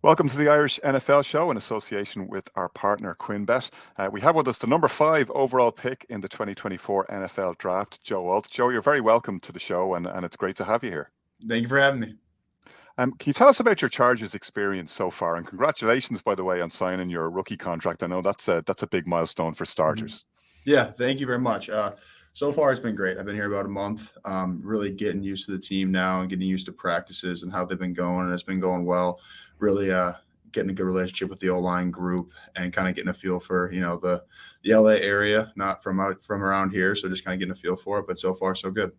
Welcome to the Irish NFL Show in association with our partner QuinBet. We have with us the number 5 overall pick in the 2024 NFL Draft, Joe Alt. Joe, you're very welcome to the show, and it's great to have you here. Thank you for having me. Can you tell us about your Chargers experience so far? And congratulations, by the way, on signing your rookie contract. I know that's a big milestone for starters. Yeah, thank you very much. So far, it's been great. I've been here about a month, really getting used to the team now and getting used to practices and how they've been going, and it's been going well. Really getting a good relationship with the O-line group and kind of getting a feel for, the LA area, not from around here. So just kind of getting a feel for it, but so far so good.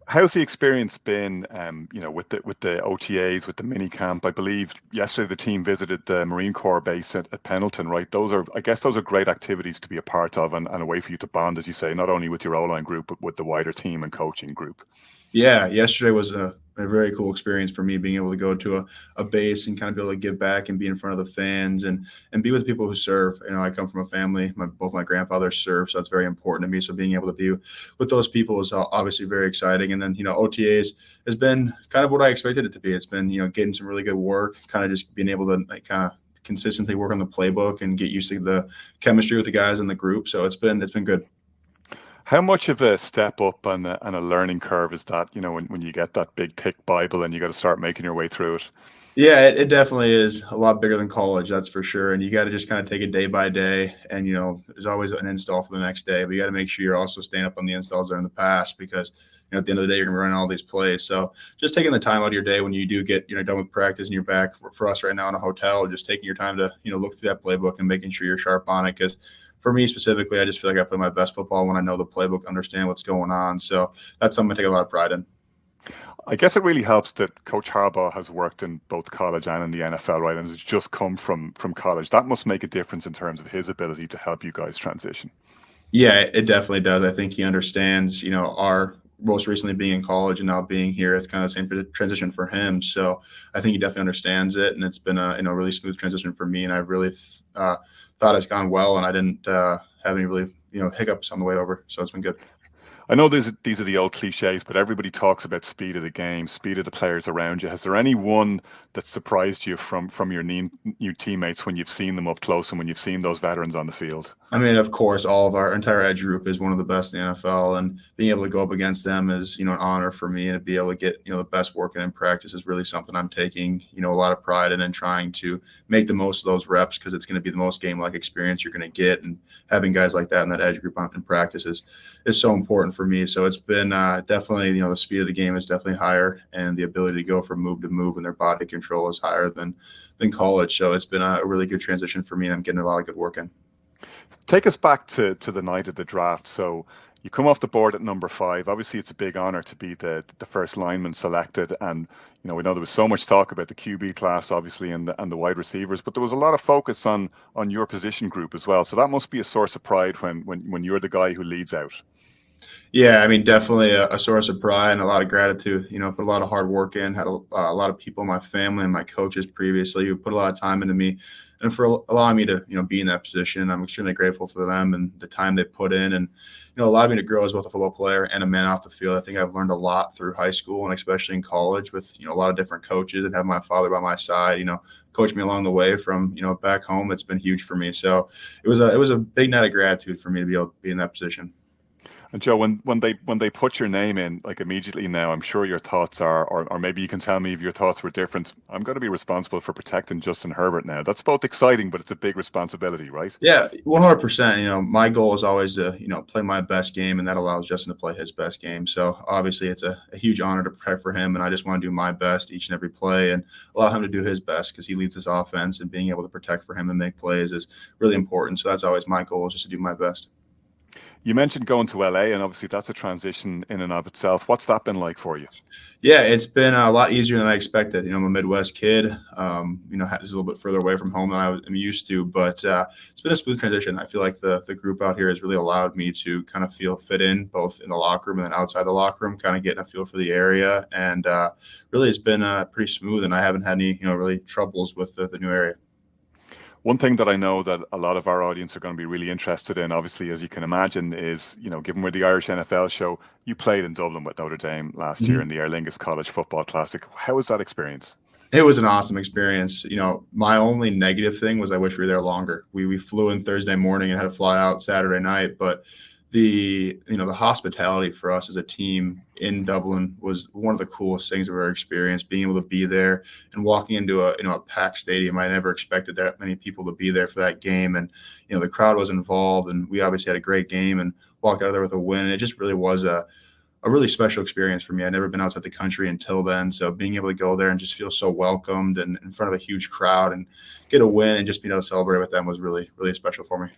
How's the experience been, with the OTAs, with the mini camp? I believe yesterday the team visited the Marine Corps base at Pendleton, right? I guess those are great activities to be a part of and a way for you to bond, as you say, not only with your O-line group, but with the wider team and coaching group. Yeah, yesterday was a very cool experience for me, being able to go to a base and kind of be able to give back and be in front of the fans and be with people who serve. I come from a family, both my grandfathers serve, so that's very important to me. So being able to be with those people is obviously very exciting. And then, OTAs has been kind of what I expected it to be. It's been, getting some really good work, kind of just being able to kind of consistently work on the playbook and get used to the chemistry with the guys in the group. So it's been good. How much of a step up and a learning curve is that, when you get that big thick Bible and you got to start making your way through it? Yeah, it definitely is a lot bigger than college, that's for sure. And you got to just kind of take it day by day. And, there's always an install for the next day, but you got to make sure you're also staying up on the installs that are in the past because, at the end of the day, you're going to run all these plays. So just taking the time out of your day when you do get, done with practice and you're back for us right now in a hotel, just taking your time to, look through that playbook and making sure you're sharp on it. Because for me specifically, I just feel like I play my best football when I know the playbook, understand what's going on. So that's something I take a lot of pride in. I guess it really helps that Coach Harbaugh has worked in both college and in the NFL, right? And has just come from college. That must make a difference in terms of his ability to help you guys transition. Yeah, it definitely does. I think he understands, our most recently being in college and now being here, it's kind of the same transition for him. So I think he definitely understands it. And it's been a really smooth transition for me. And I really thought it's gone well. And I didn't have any really, hiccups on the way over. So it's been good. I know these are the old cliches, but everybody talks about speed of the game, speed of the players around you. Has there any one that surprised you from your new teammates when you've seen them up close and when you've seen those veterans on the field? I mean, of course, all of our entire edge group is one of the best in the NFL, and being able to go up against them is, an honor for me, and to be able to get, the best working in practice is really something I'm taking, a lot of pride in and trying to make the most of those reps because it's going to be the most game-like experience you're going to get, and having guys like that in that edge group in practice is so important for me. So it's been definitely, the speed of the game is definitely higher, and the ability to go from move to move and their body control is higher than college. So it's been a really good transition for me, and I'm getting a lot of good work in. Take us back to the night of the draft. So you come off the board at number 5. Obviously, it's a big honor to be the first lineman selected. And, we know there was so much talk about the QB class, obviously, and the wide receivers, but there was a lot of focus on your position group as well. So that must be a source of pride when you're the guy who leads out. Yeah, I mean, definitely a source of pride and a lot of gratitude. Put a lot of hard work in, had a lot of people in my family and my coaches previously who put a lot of time into me and for allowing me to, be in that position. I'm extremely grateful for them and the time they put in and, allowed me to grow as both a football player and a man off the field. I think I've learned a lot through high school and especially in college with, a lot of different coaches and have my father by my side, coach me along the way from, back home. It's been huge for me. So it was a big night of gratitude for me to be able to be in that position. And Joe, when they put your name in, like immediately now, I'm sure your thoughts are, or maybe you can tell me if your thoughts were different. I'm going to be responsible for protecting Justin Herbert now. That's both exciting, but it's a big responsibility, right? Yeah, 100%. My goal is always to, play my best game, and that allows Justin to play his best game. So obviously it's a huge honor to protect for him, and I just want to do my best each and every play and allow him to do his best because he leads this offense, and being able to protect for him and make plays is really important. So that's always my goal, is just to do my best. You mentioned going to LA, and obviously that's a transition in and of itself. What's that been like for you? Yeah, it's been a lot easier than I expected. I'm a Midwest kid. It's a little bit further away from home than I'm used to, but it's been a smooth transition. I feel like the group out here has really allowed me to kind of fit in both in the locker room and then outside the locker room, kind of getting a feel for the area. And really it's been pretty smooth, and I haven't had any, really troubles with the new area. One thing that I know that a lot of our audience are going to be really interested in, obviously, as you can imagine, is, given we're the Irish NFL show, you played in Dublin with Notre Dame last year in the Aer Lingus College Football Classic. How was that experience? It was an awesome experience. My only negative thing was I wish we were there longer. We flew in Thursday morning and had to fly out Saturday night, but the hospitality for us as a team in Dublin was one of the coolest things of our experience. Being able to be there and walking into a packed stadium, I never expected that many people to be there for that game, and the crowd was involved, and we obviously had a great game and walked out of there with a win. And it just really was a really special experience for me. I'd never been outside the country until then. So being able to go there and just feel so welcomed and in front of a huge crowd and get a win and just being able to celebrate with them was really, really special for me.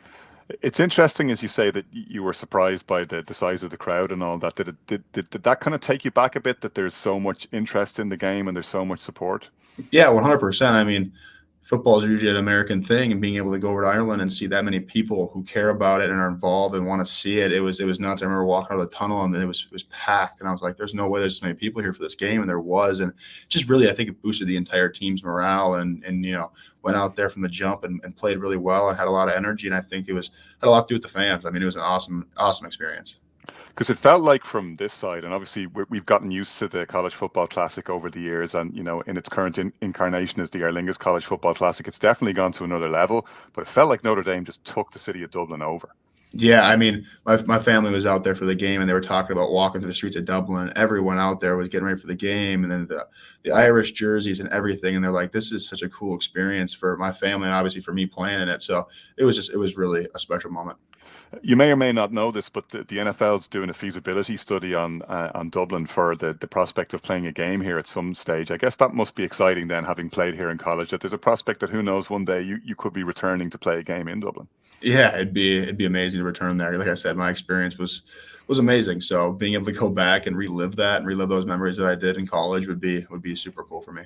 It's interesting, as you say, that you were surprised by the size of the crowd and all that. Did that kind of take you back a bit, that there's so much interest in the game and there's so much support? Yeah, 100%. I mean, football is usually an American thing, and being able to go over to Ireland and see that many people who care about it and are involved and want to see it, it was nuts. I remember walking out of the tunnel and it was packed, and I was like, "There's no way there's so many people here for this game," and there was, and just really, I think it boosted the entire team's morale, and went out there from the jump and played really well and had a lot of energy, and I think had a lot to do with the fans. I mean, it was an awesome experience. Because it felt like from this side, and obviously we've gotten used to the College Football Classic over the years, and in its current incarnation as the Aer Lingus College Football Classic, it's definitely gone to another level. But it felt like Notre Dame just took the city of Dublin over. Yeah, I mean, my family was out there for the game, and they were talking about walking through the streets of Dublin. Everyone out there was getting ready for the game, and then the Irish jerseys and everything. And they're like, "This is such a cool experience for my family, and obviously for me playing in it." So it was really a special moment. You may or may not know this, but the NFL's doing a feasibility study on Dublin for the prospect of playing a game here at some stage. I guess that must be exciting then, having played here in college, that there's a prospect that who knows, one day you could be returning to play a game in Dublin. Yeah, it'd be amazing to return there. Like I said, my experience was amazing. So being able to go back and relive that and relive those memories that I did in college would be super cool for me.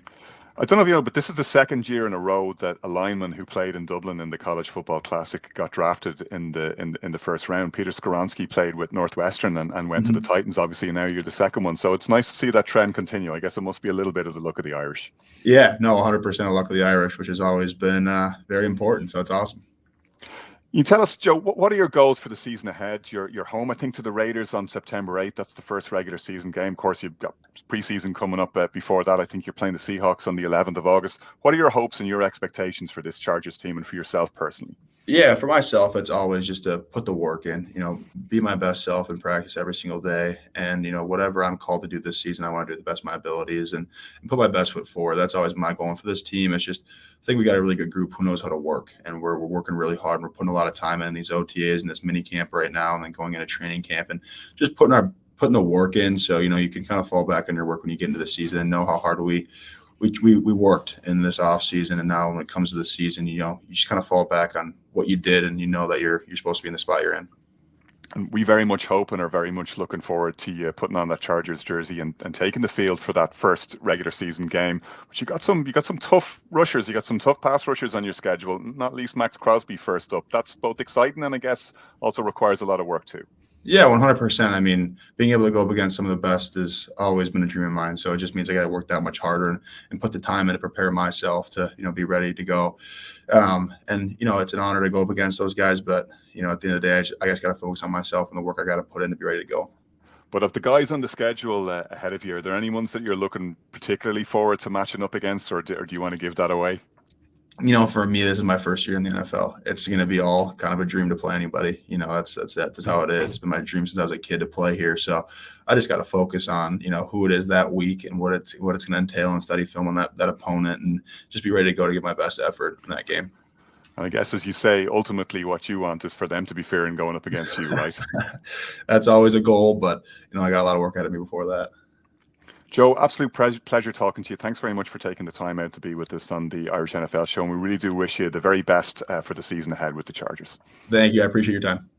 I don't know if you know, but this is the second year in a row that a lineman who played in Dublin in the College Football Classic got drafted in the first round. Peter Skoronski played with Northwestern and went to the Titans, obviously, and now you're the second one. So it's nice to see that trend continue. I guess it must be a little bit of the luck of the Irish. Yeah, no, 100% of luck of the Irish, which has always been very important. So it's awesome. You tell us, Joe, what are your goals for the season ahead? You're home, I think, to the Raiders on September 8th. That's the first regular season game. Of course, you've got preseason coming up before that. I think you're playing the Seahawks on the 11th of August. What are your hopes and your expectations for this Chargers team and for yourself personally? Yeah, for myself, it's always just to put the work in, be my best self in practice every single day. And, whatever I'm called to do this season, I want to do the best of my abilities and put my best foot forward. That's always my goal. And for this team, it's just, I think we got a really good group who knows how to work, and we're working really hard, and we're putting a lot of time in these OTAs and this mini camp right now, and then going into training camp and just putting the work in. So, you can kind of fall back on your work when you get into the season and know how hard we worked in this off season, and now when it comes to the season, you just kind of fall back on what you did, and that you're supposed to be in the spot you're in. And we very much hope and are very much looking forward to you putting on that Chargers jersey and taking the field for that first regular season game. But you got some tough rushers, you got some tough pass rushers on your schedule, not least Max Crosby first up. That's both exciting and I guess also requires a lot of work too. Yeah, 100%. I mean, being able to go up against some of the best has always been a dream of mine. So it just means I got to work that much harder and put the time in to prepare myself to, be ready to go. It's an honor to go up against those guys. But, at the end of the day, I just got to focus on myself and the work I got to put in to be ready to go. But of the guys on the schedule ahead of you, are there any ones that you're looking particularly forward to matching up against, or do you want to give that away? For me, this is my first year in the NFL. It's going to be all kind of a dream to play anybody. That's how it is. It's been my dream since I was a kid to play here. So I just got to focus on, who it is that week and what it's going to entail, and study film on that opponent and just be ready to go to give my best effort in that game. And I guess, as you say, ultimately what you want is for them to be fair in going up against you, right? That's always a goal, but, I got a lot of work ahead of me before that. Joe, absolute pleasure talking to you. Thanks very much for taking the time out to be with us on the Irish NFL Show. And we really do wish you the very best for the season ahead with the Chargers. Thank you. I appreciate your time.